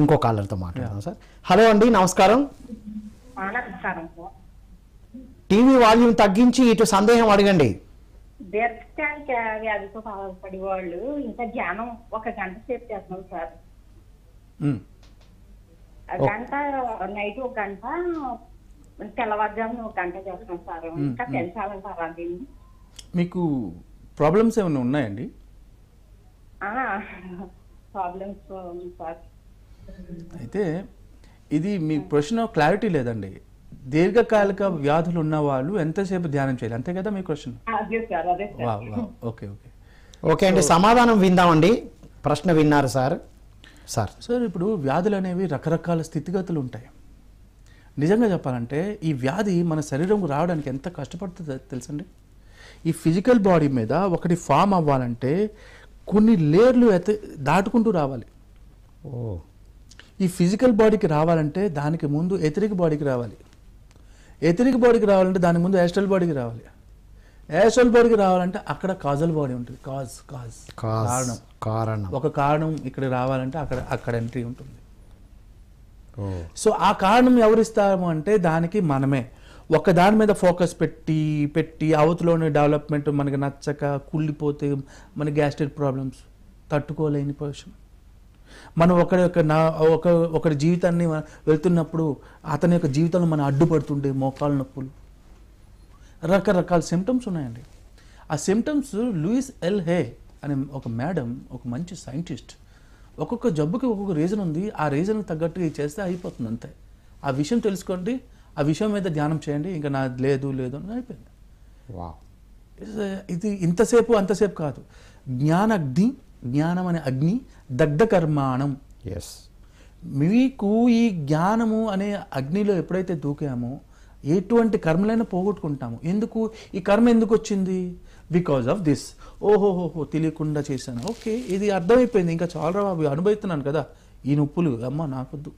ఇంకో కాలర్తో మాట్లాడదాం sir. Hello అండి, నమస్కారం. టీవీ వాల్యూమ్ తగ్గించి ఇటు సందేహం అడగండి. దీర్ఘకాలిక వ్యాధితో బాధపడే వాళ్ళు ఇంకా ధ్యానం 1 గంట సేపు చేస్తున్నాం సార్. గంట నైట్ 1 గంట, తెల్లవారుజామున 1 గంట చేస్తున్నాం సార్. ఇంకా పెంచాలంటారా దీన్ని? మీకు ప్రాబ్లమ్స్ ఏమైనా ఉన్నాయండి? Problems sir. అయితే ఇది మీ ప్రశ్న క్లారిటీ లేదండి. దీర్ఘకాలిక వ్యాధులు ఉన్న వాళ్ళు ఎంతసేపు ధ్యానం చేయాలి, అంతే కదా మీ క్వశ్చన్? ఓకే ఓకే ఓకే అండి, సమాధానం విందామండి. ప్రశ్న విన్నారు సార్. సార్ ఇప్పుడు వ్యాధులు అనేవి రకరకాల స్థితిగతులు ఉంటాయి. నిజంగా చెప్పాలంటే ఈ వ్యాధి మన శరీరంకు రావడానికి ఎంత కష్టపడుతుందో తెలుసండి. ఈ ఫిజికల్ బాడీ మీద ఒకటి ఫామ్ అవ్వాలంటే కొన్ని లేయర్లు దాటుకుంటూ రావాలి. ఈ ఫిజికల్ బాడీకి రావాలంటే దానికి ముందు ఎథరిక్ బాడీకి రావాలి. ఎథరిక్ బాడీకి రావాలంటే దాని ముందు యాస్ట్రల్ బాడీకి రావాలి. యాస్ట్రల్ బాడీకి రావాలంటే అక్కడ కాజల్ బాడీ ఉంటుంది. కారణం ఒక కారణం ఇక్కడ రావాలంటే అక్కడ ఎంట్రీ ఉంటుంది. సో ఆ కారణం ఎవరిస్తాము అంటే దానికి మనమే ఒక దాని మీద ఫోకస్ పెట్టి అవతలోని డెవలప్మెంట్ మనకి నచ్చక కుళ్ళిపోతే మన గ్యాస్ట్రిక్ ప్రాబ్లమ్స్ తట్టుకోలేని పొజిషన్. మనం ఒకరి జీవితాన్ని వెళ్తున్నప్పుడు అతని యొక్క జీవితంలో మనం అడ్డుపడుతుండే మోకాలు నొప్పులు, రకరకాల సిమ్టమ్స్ ఉన్నాయండి. ఆ సిమ్టమ్స్ లూయిస్ ఎల్ హే అనే ఒక మేడం, ఒక మంచి సైంటిస్ట్, ఒక్కొక్క జబ్బుకి ఒక్కొక్క రీజన్ ఉంది, ఆ రీజన్కి తగ్గట్టు చేస్తే అయిపోతుంది అంతే. ఆ విషయం తెలుసుకోండి, ఆ విషయం మీద ధ్యానం చేయండి, ఇంకా నాది లేదు అని అయిపోయింది. ఇది ఇంతసేపు అంతసేపు కాదు. జ్ఞానం అనే అగ్ని దగ్ధ కర్మాణం. మీకు ఈ జ్ఞానము అనే అగ్నిలో ఎప్పుడైతే దూకామో ఎటువంటి కర్మలైనా పోగొట్టుకుంటాము. ఎందుకు ఈ కర్మ ఎందుకు వచ్చింది? Because of this. ఓహోహోహో తెలియకుండా చేశాను, ఓకే ఇది అర్థమైపోయింది, ఇంకా చాలా అనుభవిస్తున్నాను కదా ఈ నొప్పులు, అమ్మ నాకొద్దు,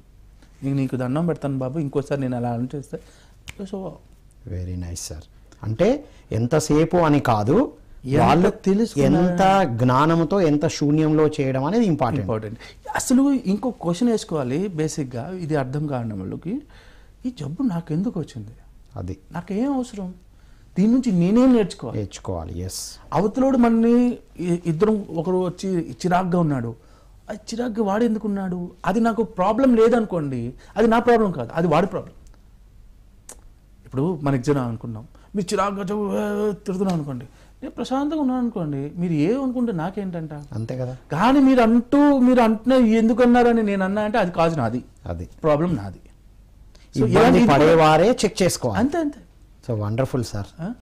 నీకు దండం పెడతాను బాబు, ఇంకోసారి నేను అలా చేస్తే. So very nice sir. అంటే ఎంతసేపు అని కాదు, వాళ్ళు తెలుసు ఎంత జ్ఞానంతో ఎంత శూన్యంలో చేయడం అనేది ఇంపార్టెంట్. అసలు ఇంకో క్వశ్చన్ వేసుకోవాలి బేసిక్గా, ఇది అర్థం కాని వాళ్ళకి, ఈ జబ్బు నాకు ఎందుకు వచ్చింది, అది నాకేం అవసరం, దీని నుంచి నేనేం నేర్చుకోవాలి. ఎస్, అవతలోడు మనని ఇద్దరం ఒకరు వచ్చి చిరాగ్గా ఉన్నాడు, అది చిరాగ్గా వాడు ఎందుకున్నాడు, అది నాకు ప్రాబ్లం లేదనుకోండి, అది నా ప్రాబ్లం కాదు, అది వాడి ప్రాబ్లం. ఇప్పుడు మన ఎగ్జామ్ అనుకున్నాం, మీరు చిరాగ్గా తిడుతున్నాం అనుకోండి, నేను ప్రశాంతంగా ఉన్నాను అనుకోండి, మీరు ఏమనుకుంటే నాకేంటంట, అంతే కదా. కానీ మీరు అంటున్నా ఎందుకు అన్నారని నేను అన్నా అంటే అది కాదు నాది, అది ప్రాబ్లం నాది. పడేవారే చెక్ చేసుకోవాలి, అంతే. So wonderful sir.